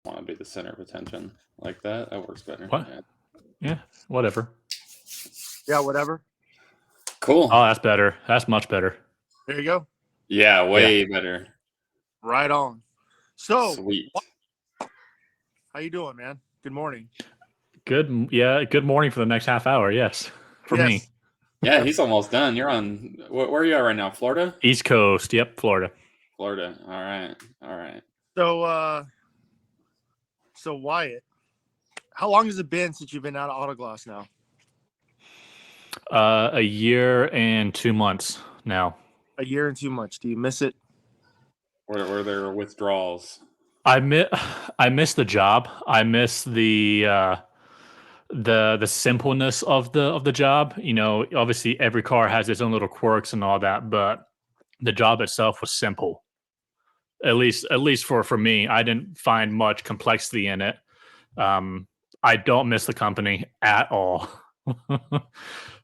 want to be the center of attention like that. That works better. What? Yeah, whatever. Yeah, whatever. Cool. Oh, that's better. That's much better. There you go. Yeah, way better. Right on. So, Sweet. how you doing, man? Good morning. Good. Yeah, good morning for the next half hour. Yes, for me. Yeah, he's almost done. You're on. Where are you at right now? Florida? East Coast. Yep, Florida. Florida. All right. All right. So Wyatt, how long has it been since you've been out of Autoglass now? A year and 2 months now. A year and 2 months. Do you miss it? Were there withdrawals? I miss the job. I miss the simpleness of the job. You know, obviously every car has its own little quirks and all that, but the job itself was simple. At least for me, I didn't find much complexity in it. I don't miss the company at all.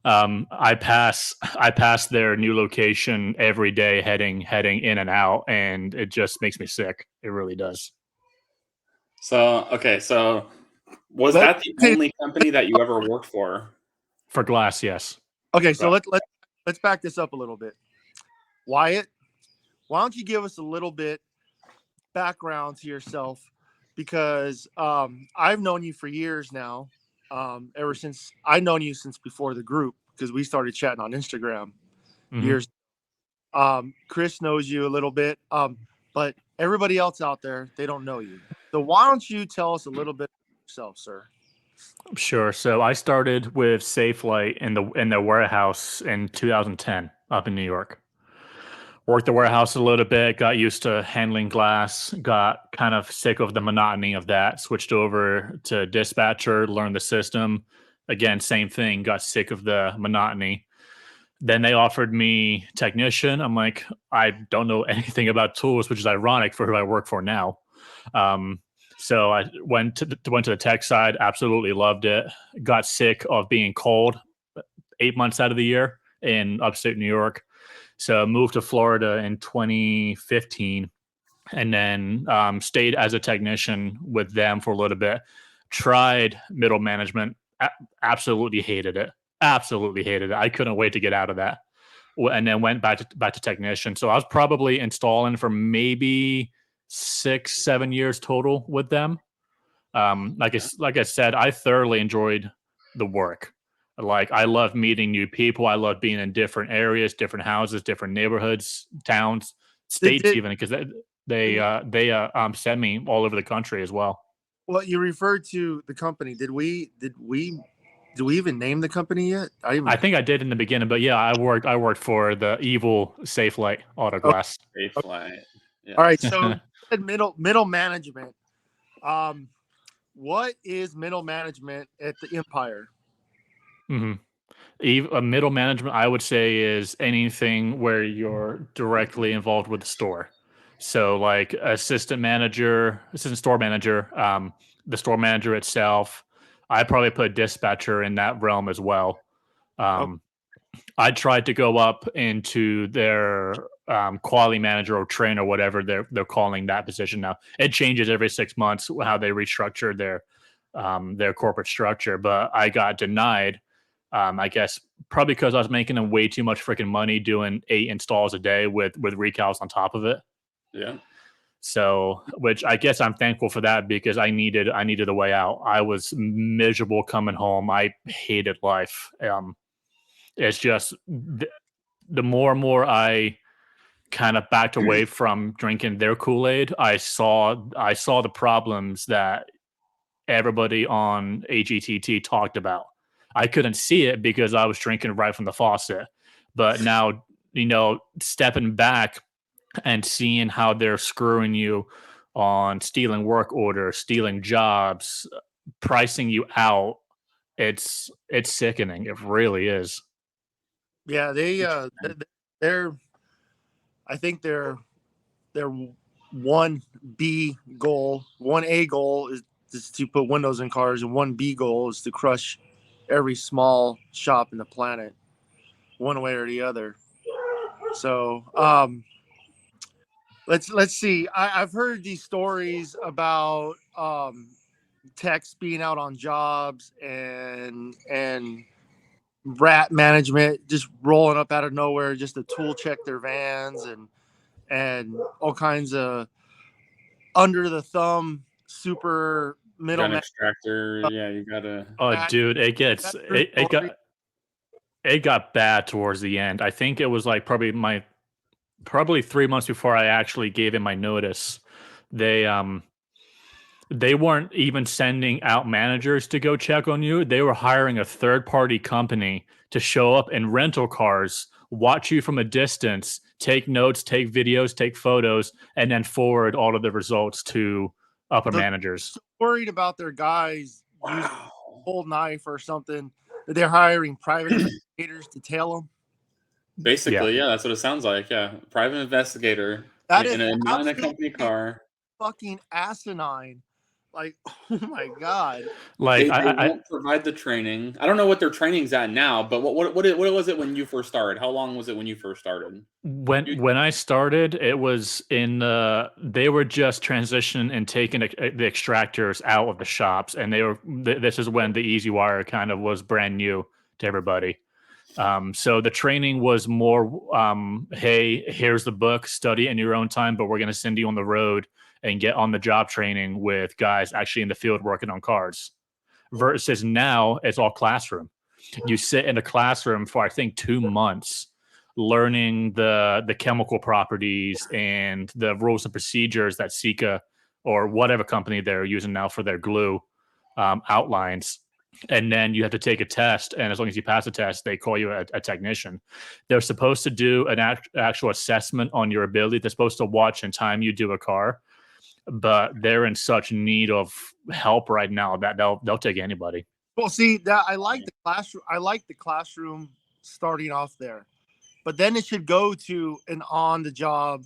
I pass their new location every day heading in and out, and it just makes me sick. It really does. So was that the only company that you ever worked for? For glass, yes. Okay, so let's back this up a little bit. Wyatt, why don't you give us a little bit background to yourself? Because I've known you for years now. Ever since I've known you since before the group, because we started chatting on Instagram years. Chris knows you a little bit, but everybody else out there, they don't know you. So why don't you tell us a little bit about yourself, sir? Sure. So I started with Safelite in the warehouse in 2010 up in New York. Worked the warehouse a little bit, got used to handling glass, got kind of sick of the monotony of that, switched over to dispatcher, learned the system. Again, same thing, got sick of the monotony. Then they offered me technician. I'm like, I don't know anything about tools, which is ironic for who I work for now. So I went to the tech side, absolutely loved it. Got sick of being cold 8 months out of the year in upstate New York. So I moved to Florida in 2015 and then stayed as a technician with them for a little bit. Tried middle management, absolutely hated it. Absolutely hated it. I couldn't wait to get out of that. And then went back to technician. So I was probably installing for maybe 6-7 years total with them. Like I said, I thoroughly enjoyed the work. Like I love meeting new people. I love being in different areas, different houses, different neighborhoods, towns, states, even because they send me all over the country as well. Well, you referred to the company. Did we even name the company yet? I think I did in the beginning, but yeah, I worked for the evil Safelite Autoglass. Safelite. Yeah. All right, so middle management. What is middle management at the Empire? A middle management, I would say, is anything where you're directly involved with the store. So, like assistant store manager, the store manager itself. I probably put dispatcher in that realm as well. I tried to go up into their quality manager or trainer, whatever they're calling that position now. It changes every 6 months how they restructure their corporate structure, but I got denied. I guess probably because I was making way too much freaking money doing 8 installs a day with recals on top of it. Yeah. So, which I guess I'm thankful for that because I needed a way out. I was miserable coming home. I hated life. It's just the more and more I kind of backed away from drinking their Kool-Aid, I saw the problems that everybody on AGTT talked about. I couldn't see it because I was drinking right from the faucet. But now, stepping back and seeing how they're screwing you on stealing work orders, stealing jobs, pricing you out, it's sickening. It really is. Yeah, they're I think their 1B goal, 1A goal is to put windows in cars, and 1B goal is to crush every small shop in the planet, one way or the other. So, let's see. I've heard these stories about techs being out on jobs and rat management just rolling up out of nowhere just to tool check their vans and all kinds of under the thumb super Gun middleman. extractor. Yeah, you gotta. Oh, That, dude, that true story. it got bad towards the end. I think it was like probably 3 months before I actually gave in my notice. They they weren't even sending out managers to go check on you. They were hiring a third party company to show up in rental cars, watch you from a distance, take notes, take videos, take photos, and then forward all of the results to upper The managers. worried about their guys using a Wow. cold knife or something that they're hiring private investigators to tail them. Yeah. Basically, yeah, that's what it sounds like. Yeah, private investigator That is not in a absolutely company car. fucking asinine. Like, oh my god. Like They won't provide the training. I don't know what their training's at now, but what was it when you first started? How long was it when you first started? You, when I started, it was in they were just transitioning and taking the extractors out of the shops, and they were this is when the Easy Wire kind of was brand new to everybody. So the training was more, hey, here's the book, study it in your own time, but we're going to send you on the road and get on the job training with guys actually in the field working on cars. Versus now, it's all classroom. You sit in a classroom for I think 2 months, learning the chemical properties and the rules and procedures that Sika or whatever company they're using now for their glue outlines. And then you have to take a test, and as long as you pass the test, they call you a technician. They're supposed to do an actual assessment on your ability. They're supposed to watch and time you do a car, but they're in such need of help right now that they'll take anybody. Well, see that I like the classroom. I like the classroom starting off there, but then it should go to an on-the-job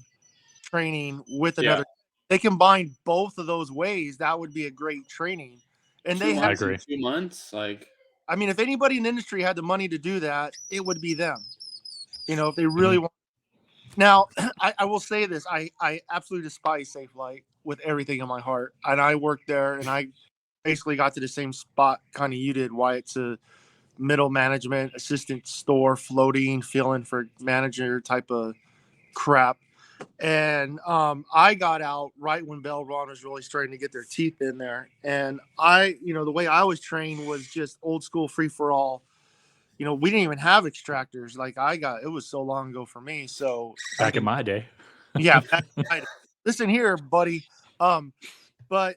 training with yeah, another. They combine both of those ways. That would be a great training. And two they have. I months agree. and 2 months. Like, I mean, if anybody in the industry had the money to do that, it would be them. You know, if they really Mhm. want. Now, I will say this: I absolutely despise Safelite with everything in my heart, and I worked there, and I basically got to the same spot kind of you did, Wyatt, to middle management, assistant store, floating, filling for manager type of crap. And I got out right when Bell Ron was really starting to get their teeth in there. And the way I was trained was just old school free for all. We didn't even have extractors. Like it was so long ago for me. So I Back in mean, my day. yeah. Listen here, buddy. But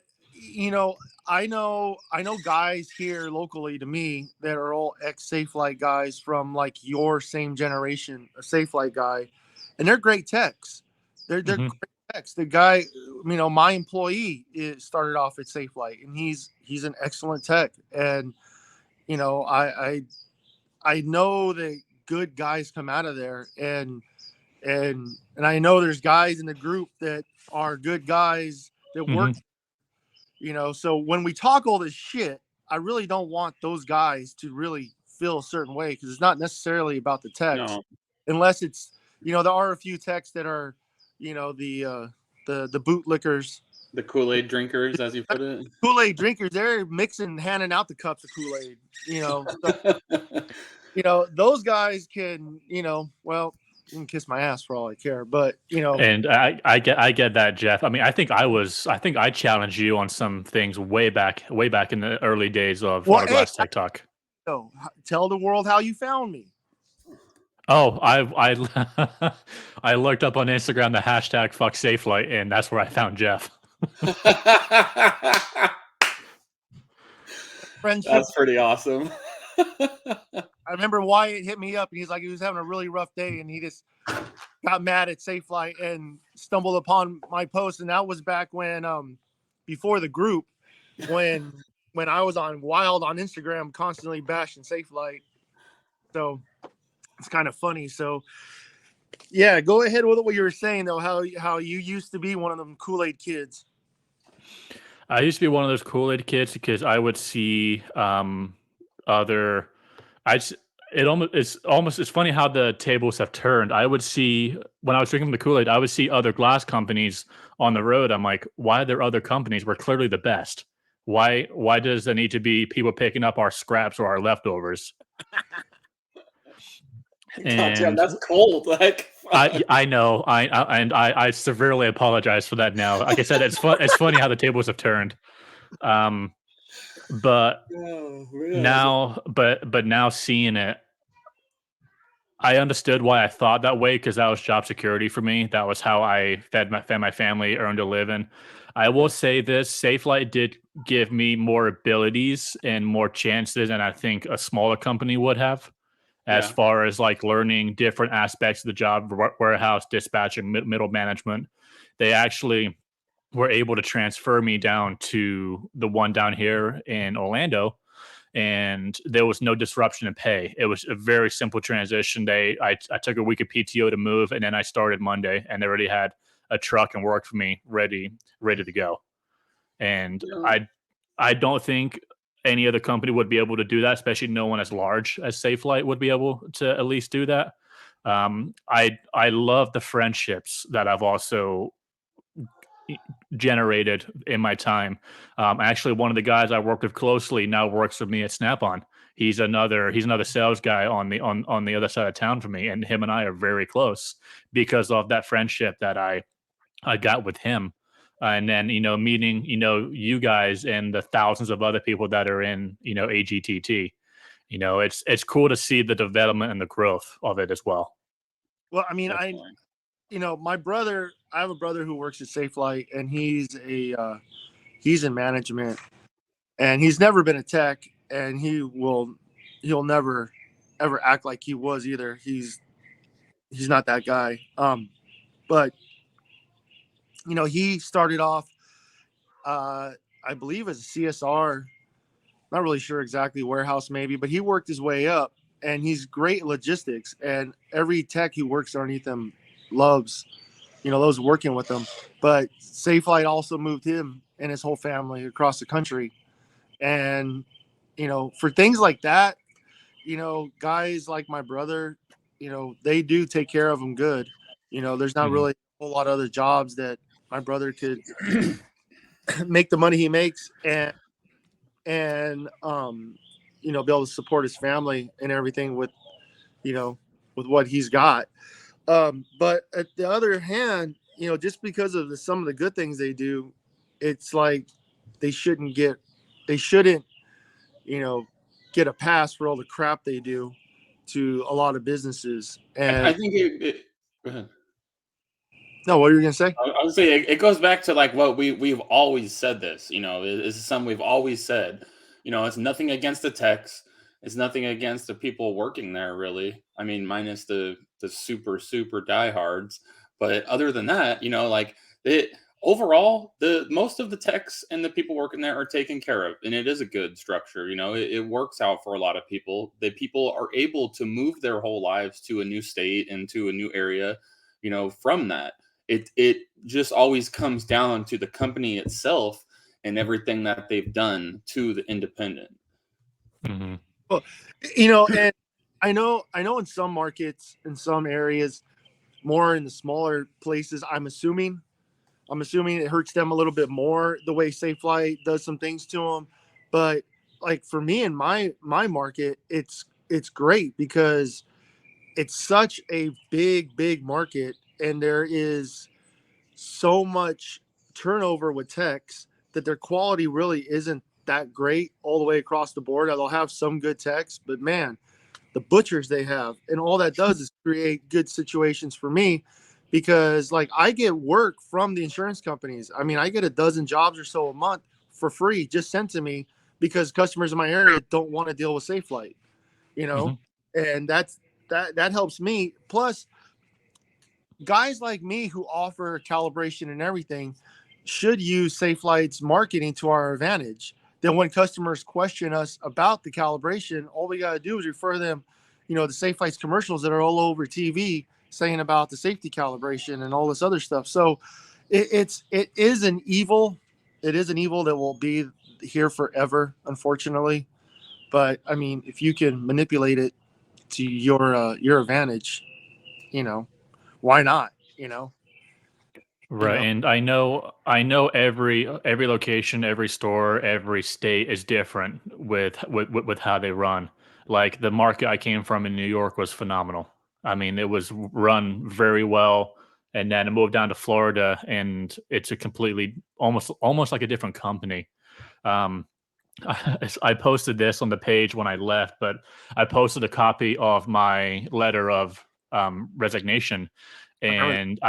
I know guys here locally to me that are all ex Safelite guys from like your same generation, a Safelite guy, and they're great techs. They're Mhm. great techs. The guy, my employee started off at Safelite, and he's an excellent tech. And I know that good guys come out of there, and I know there's guys in the group that are good guys that work. Mhm. So when we talk all this shit, I really don't want those guys to really feel a certain way because it's not necessarily about the text, no, unless it's there are a few texts that are the bootlickers, the Kool-Aid drinkers, as you put it. Kool-Aid drinkers. They're mixing, handing out the cups of Kool-Aid. So, those guys can well, you can kiss my ass for all I care, but And I get that, Jeff. I mean, I think I challenged you on some things way back in the early days of well, hey, Autoglass Tech Talk. tell the world how you found me. Oh, I I looked up on Instagram the hashtag fuck Safelite, and that's where I found Jeff. Friendship. That's pretty awesome. I remember Wyatt hit me up and he's like, he was having a really rough day and he just got mad at Safelite and stumbled upon my post. And that was back when, before the group, when I was on wild on Instagram, constantly bashing Safelite. So it's kind of funny. So yeah, go ahead with what you were saying though, how you used to be one of them Kool-Aid kids. I used to be one of those Kool-Aid kids because I would see other I It's funny how the tables have turned. I would see when I was drinking the Kool-Aid, I would see other glass companies on the road. I'm like, why are there other companies? We're clearly the best. Why does there need to be people picking up our scraps or our leftovers? God damn, And that's cold. Like, I know I severely apologize for that now. Like I said, it's funny how the tables have turned. Um, but oh, man. now seeing it, I understood why I thought that way because that was job security for me. That was how I fed my family, earned a living. I will say this: Safelite did give me more abilities and more chances than I think a smaller company would have, as Yeah. far as like learning different aspects of the job, warehouse dispatching, middle management. They actually were able to transfer me down to the one down here in Orlando, and there was no disruption in pay. It was a very simple transition. I took a week of PTO to move, and then I started Monday, and they already had a truck and work for me ready to go. And Yeah. I don't think any other company would be able to do that, especially no one as large as Safelite would be able to at least do that. I love the friendships that I've also generated in my time. Actually, one of the guys I worked with closely now works with me at Snap-on. He's another sales guy on the other side of town from me, and him and I are very close because of that friendship that I got with him. And then meeting you guys and the thousands of other people that are in AGTT. It's cool to see the development and the growth of it as well. Well, I mean, Definitely. my brother, I have a brother who works at Safelite, and he's in management, and he's never been a tech, and he'll never ever act like he was either. He's not that guy. But he started off, I believe, as a CSR. Not really sure exactly, warehouse maybe, but he worked his way up, and he's great at logistics. And every tech who works underneath him loves working with them. But Safelite also moved him and his whole family across the country. And, for things like that, guys like my brother, they do take care of them good. There's not really a whole lot of other jobs that my brother could make the money he makes and be able to support his family and everything with what he's got. But at the other hand, just because of some of the good things they do, it's like they shouldn't they shouldn't, get a pass for all the crap they do to a lot of businesses. I And think go ahead. no, what are you gonna say? I would say it goes back to like what we've always said. This, this is something we've always said. It's nothing against the techs. It's nothing against the people working there, really. I mean, minus the super diehards. But other than that, like it overall, the most of the techs and the people working there are taken care of, and it is a good structure. It works out for a lot of people. The people are able to move their whole lives to a new state and to a new area. From that it just always comes down to the company itself and everything that they've done to the independent. Mm-hmm. Well, and I know in some markets, in some areas, more in the smaller places, I'm assuming it hurts them a little bit more the way Safelite does some things to them. But like for me in my market, it's great because it's such a big market, and there is so much turnover with techs that their quality really isn't that great all the way across the board. They'll have some good techs, but man, the butchers they have, and all that does is create good situations for me because like I get work from the insurance companies. I mean, I get a dozen jobs or so a month for free just sent to me because customers in my area don't want to deal with Safelite, Mm-hmm. and that helps me. Plus, guys like me who offer calibration and everything should use Safelite's marketing to our advantage. Then when customers question us about the calibration, all we got to do is refer them, the Safelite's commercials that are all over TV saying about the safety calibration and all this other stuff. So it is an evil. It is an evil that will be here forever, unfortunately. But I mean, if you can manipulate it your advantage, why not? Right, and I know every location, every store, every state is different with how they run. Like the market I came from in New York was phenomenal. I mean, it was run very well, and then I moved down to Florida, and it's a completely almost like a different company. Um, I posted this on the page when I left, but I posted a copy of my letter of resignation, I remember. and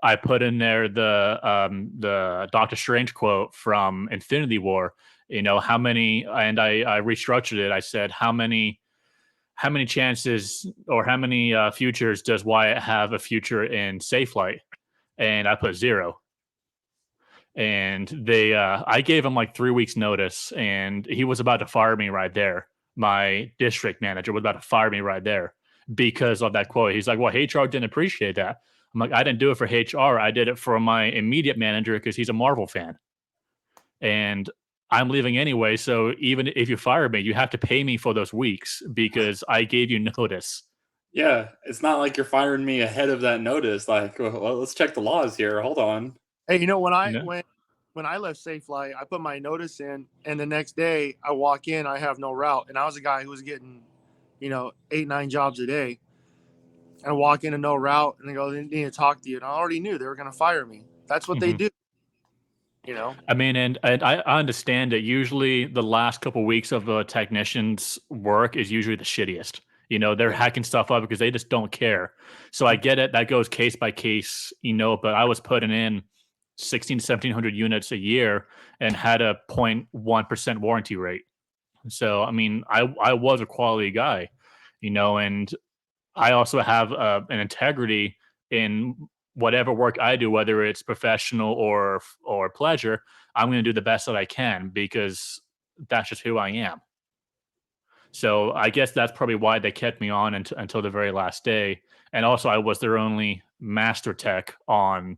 I put in there the Doctor Strange quote from Infinity War. You know how many, and I restructured it. I said how many chances or how many futures does Wyatt have a future in Safelite, and I put zero. And I gave him like 3 weeks notice, and he was about to fire me right there. My district manager was about to fire me right there because of that quote. He's like, well, HR didn't appreciate that. I'm like, I didn't do it for HR, I did it for my immediate manager because he's a Marvel fan, and I'm leaving anyway. So even if you fire me, you have to pay me for those weeks because I gave you notice. Yeah, it's not like you're firing me ahead of that notice. Like, well, let's check the laws here. Hold on. Hey, when You I know? when I left Safelight, I put my notice in, and the next day I walk in, I have no route, and I was a guy who was getting, 8-9 jobs a day. And I walk in and no route, and they go, they need to talk to you, and I already knew they were going to fire me. That's what they Mhm. do, you know. I mean, and I understand that usually the last couple weeks of a technician's work is usually the shittiest. You know, they're hacking stuff up because they just don't care. So I get it. That goes case by case, but I was putting in 16 to 1700 units a year and had a 0.1% warranty rate. So, I mean, I was a quality guy, and I also have an integrity in whatever work I do, whether it's professional or pleasure. I'm going to do the best that I can because that's just who I am. So I guess that's probably why they kept me on until the very last day. And also, I was their only master tech on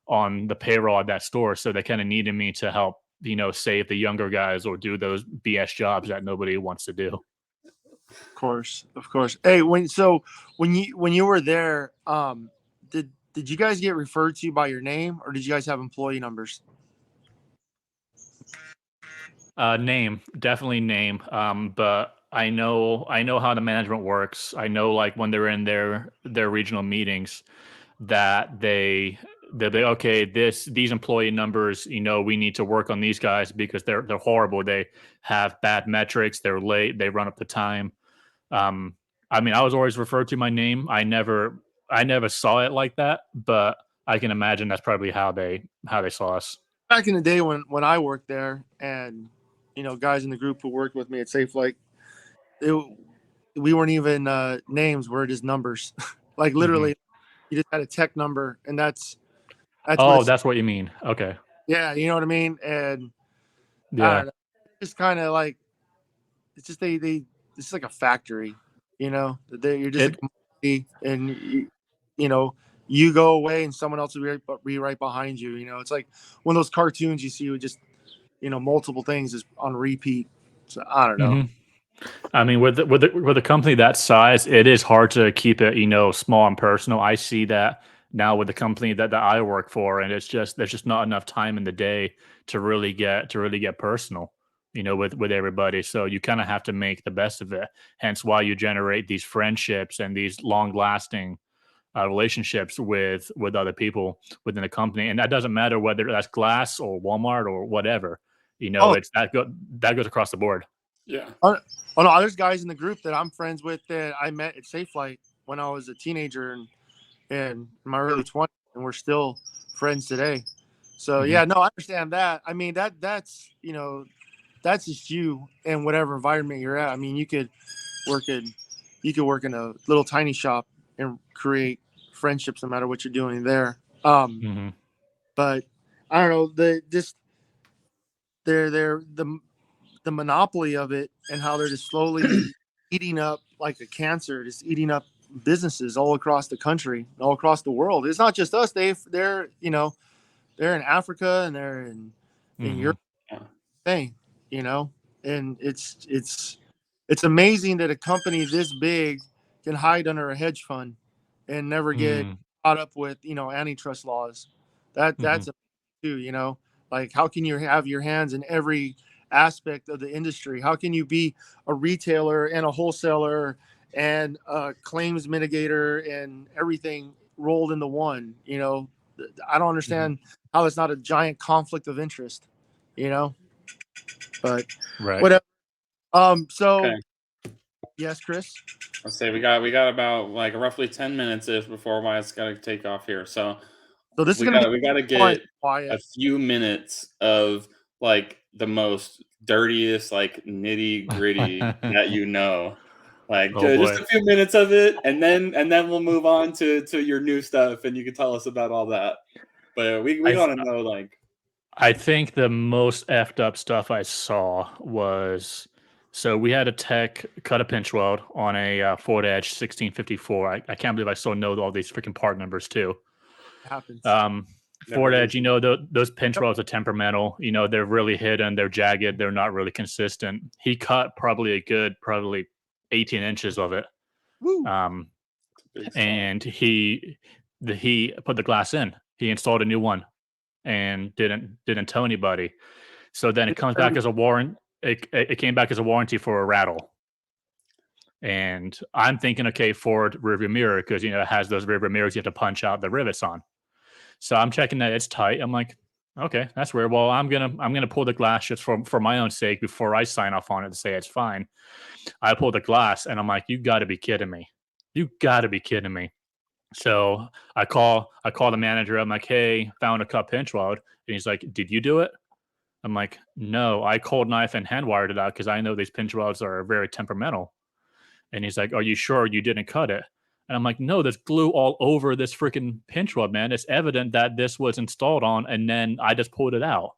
the payroll at that store, so they kind of needed me to help, save the younger guys or do those BS jobs that nobody wants to do. Of course. Hey, when you were there, did you guys get referred to by your name, or did you guys have employee numbers? Name, definitely name. But I know how the management works. I know like when they're in their regional meetings that they'll be okay. These employee numbers, we need to work on these guys because they're horrible. They have bad metrics. They're late. They run up the time. Um, I mean, I was always referred to my name. I never saw it like that, but I can imagine that's probably how they saw us. Back in the day when I worked there, and guys in the group who worked with me at Safe, like we weren't even names; we're just numbers. Like Hmm. literally, you just had a tech number, and that's what Oh, it's. that's what you mean. Okay. Yeah, you know what I mean. And I Yeah. don't know, it's kind of like it's just it's like a factory. You're just a It commodity, and you know you go away, and someone else will be right behind you. It's like one of those cartoons you see with just multiple things is on repeat. So I don't know. mhm. I mean, with a company that size, it is hard to keep it, small and personal. I see that now with the company that I work for, and there's just not enough time in the day to really get personal, with everybody. So you kind of have to make the best of it. Hence why you generate these friendships and these long lasting relationships with other people within the company, and that doesn't matter whether that's Glass or Walmart or whatever. Oh, It's that goes across the board. Yeah. oh, oh no, there's guys in the group that I'm friends with that I met at Safe Flight when I was a teenager and in my early 20s, and we're still friends today. So Hmm. yeah, no, I understand that. I mean that's just you in whatever environment you're at. I mean, work in you could work in a little tiny shop and create friendships no matter what you're doing there. Hmm. But I don't know, they're the monopoly of it, and how they're just slowly eating up like a cancer, just eating up businesses all across the country, all across the world. It's not just us. They're in Africa, and they're in Hmm. Europe. Thing, you know, and it's amazing that a company this big can hide under a hedge fund and never get Mm, caught up with, antitrust laws. That's mhm. a too, like how can you have your hands in every aspect of the industry? How can you be a retailer and a wholesaler and a claims mitigator and everything rolled into one? I don't Mhm. understand how it's not a giant conflict of interest, you know, but Right. whatever. Okay. So yes, Chris. Let's say we got about like roughly 10 minutes if before Wyatt's got to take off here. So So this is we going to got be we got to fun, get a Wyatt. few minutes of like the most dirtiest, like nitty gritty that like Oh just boy. a few minutes of it, and then we'll move on to your new stuff, and you can tell us about all that. But we I want to know like I think the most effed up stuff I saw was, so we had a tech cut a pinch weld on a Ford Edge 1654. I can't believe I still know all these freaking part numbers too. It happens. Um, never Ford Edge, lose. those pinch Yep. welds are temperamental. They're really hidden, they're jagged, they're not really consistent. He cut probably a good, probably 18 inches of it. Woo. Um, Big spot. and he put the glass in. He installed a new one and didn't tell anybody. So then it comes back as a warrant. It came back as a warranty for a rattle. And I'm thinking, okay, Ford rearview mirror, because it has those rearview mirrors you have to punch out the rivets on. So I'm checking that it's tight. I'm like, okay, that's weird. Well, I'm gonna pull the glass just for my own sake before I sign off on it to say it's fine. I pull the glass and I'm like, you got to be kidding me. You got to be kidding me. So I call the manager. I'm like, hey, found a cut pinch weld, and he's like, did you do it? I'm like, no, I cold knife and hand wired it out because I know these pinch welds are very temperamental. And he's like, are you sure you didn't cut it? And I'm like, no, there's glue all over this freaking pinch weld, man. It's evident that this was installed on, and then I just pulled it out.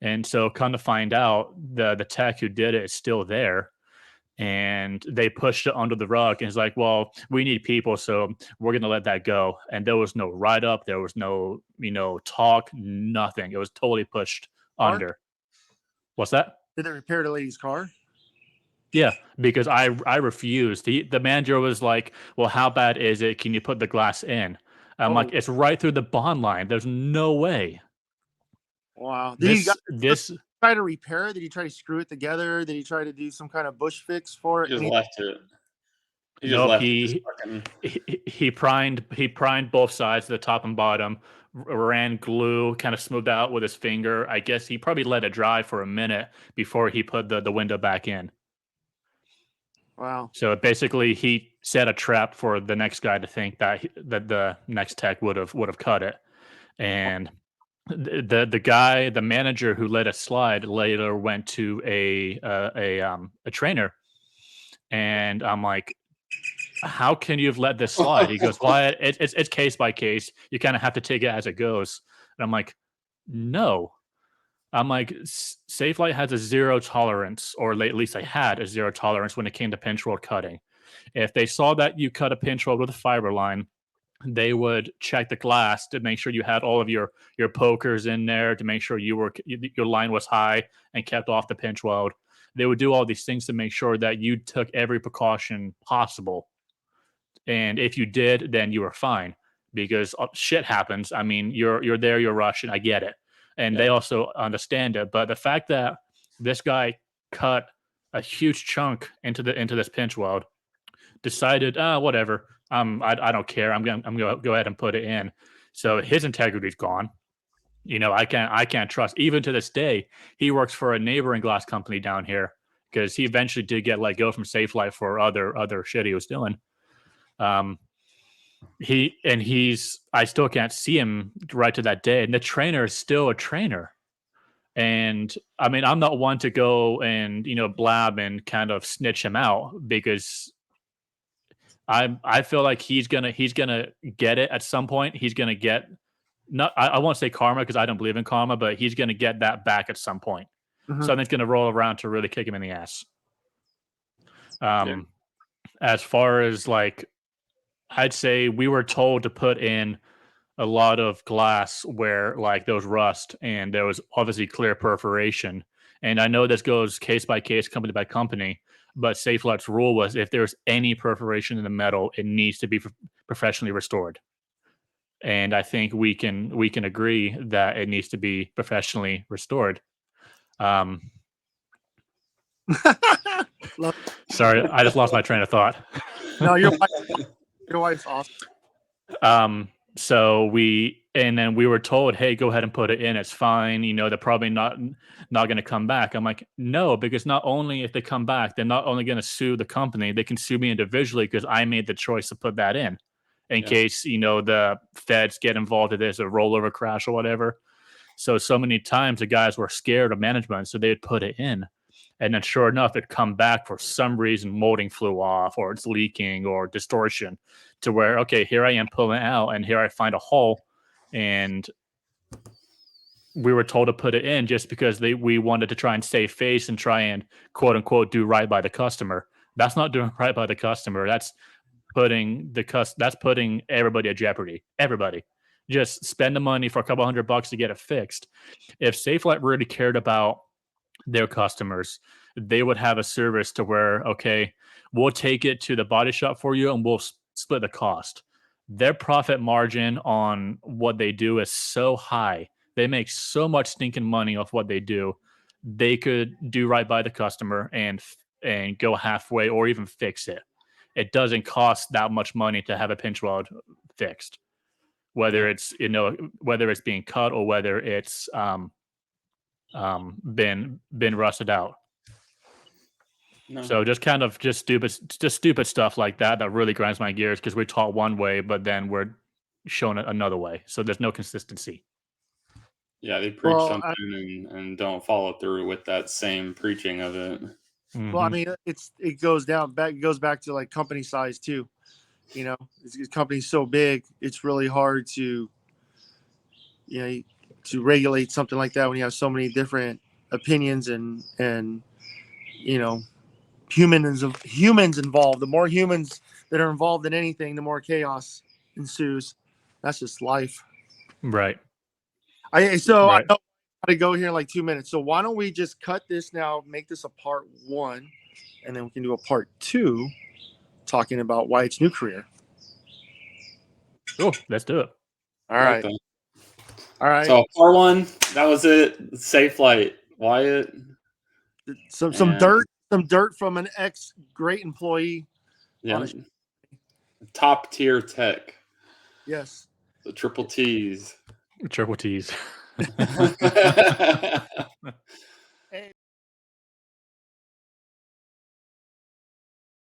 And so, come to find out, the tech who did it is still there, and they pushed it under the rug. And it's like, well, we need people, so we're gonna let that go. And there was no write up, there was no talk, nothing. It was totally pushed Car? under. What's that? Did they repair the lady's car? Yeah, because I refused. The manager was like, "Well, how bad is it? Can you put the glass in?" I'm like, Oh, "It's right through the bond line. There's no way." wow. Did he This this try to repair it? Did he try to screw it together? Did he try to do some kind of bush fix for He it? just left it. He just Nope. left it. Just fucking He primed both sides, the top and bottom. Ran glue, kind of smoothed out with his finger. I guess he probably let it dry for a minute before he put the window back in. Wow. So basically, he set a trap for the next guy to think that the next tech would have cut it, and the manager who let it slide later went to a trainer, and I'm like, how can you have let this slide? He goes, well, it's case by case. You kind of have to take it as it goes. And I'm like, no. I'm like, Safelite has a zero tolerance, or at least they had a zero tolerance when it came to pinch weld cutting. If they saw that you cut a pinch weld with a fiber line, they would check the glass to make sure you had all of your pokers in there, to make sure your line was high and kept off the pinch weld. They would do all these things to make sure that you took every precaution possible. And if you did, then you were fine, because shit happens. I mean, you're there, you're Russian. I get it, and yeah. they also understand it. But the fact that this guy cut a huge chunk into this pinch weld, decided, whatever, I don't care. I'm gonna go ahead and put it in. So his integrity's gone. I can't trust, even to this day. He works for a neighboring glass company down here, because he eventually did get let go from Safelite for other shit he was doing. Um, I still can't see him right to that day. And the trainer is still a trainer. And I mean, I'm not one to go and blab and kind of snitch him out, because I feel like he's gonna get it at some point. He's gonna get, not, I won't say karma because I don't believe in karma, but he's gonna get that back at some point. Mhm. Something's gonna roll around to really kick him in the ass. Yeah. As far as like, I'd say we were told to put in a lot of glass where like there was rust and there was obviously clear perforation. And I know this goes case by case, company by company. But Safelite's rule was if there's any perforation in the metal, it needs to be professionally restored. And I think we can agree that it needs to be professionally restored. Sorry, I just lost my train of thought. No, your wife's awesome. So we were told, hey, go ahead and put it in. It's fine. You know, they're probably not going to come back. I'm like, no, because not only if they come back, they're not only going to sue the company, they can sue me individually because I made the choice to put that in case, you know, the feds get involved if there's a rollover crash or whatever. So many times the guys were scared of management, so they'd put it in. And then sure enough, it'd come back for some reason, molding flew off or it's leaking or distortion to where, okay, here I am pulling out and here I find a hole. And we were told to put it in just because we wanted to try and save face and try and quote unquote do right by the customer. That's not doing right by the customer. That's putting everybody at jeopardy. Everybody. Just spend the money for a couple $100 to get it fixed. If Safelite really cared about their customers, they would have a service to where, okay, we'll take it to the body shop for you and we'll split the cost. Their profit margin on what they do is so high. They make so much stinking money off what they do. They could do right by the customer and go halfway or even fix it. It doesn't cost that much money to have a pinch weld fixed, whether it's, you know, whether it's being cut or whether it's been rusted out. No. So just stupid stuff like that really grinds my gears because we're taught one way, but then we're shown another way. So there's no consistency. Yeah, they preach something and don't follow through with that same preaching of it. Mm-hmm. Well, I mean, it goes back to like company size too. You know, the company's so big, it's really hard to, you know, to regulate something like that when you have so many different opinions and you know, humans involved. The more humans that are involved in anything, the more chaos ensues. That's just life. Right. I know I got to go here in like 2 minutes. So why don't we just cut this now, make this a part 1, and then we can do a part 2 talking about Wyatt's new career. Cool. Let's do it. All right. All right. So part 1, that was it. Safelite, Wyatt. Some dirt from an great employee. Yeah. Top tier tech. Yes. The triple T's. Triple T's.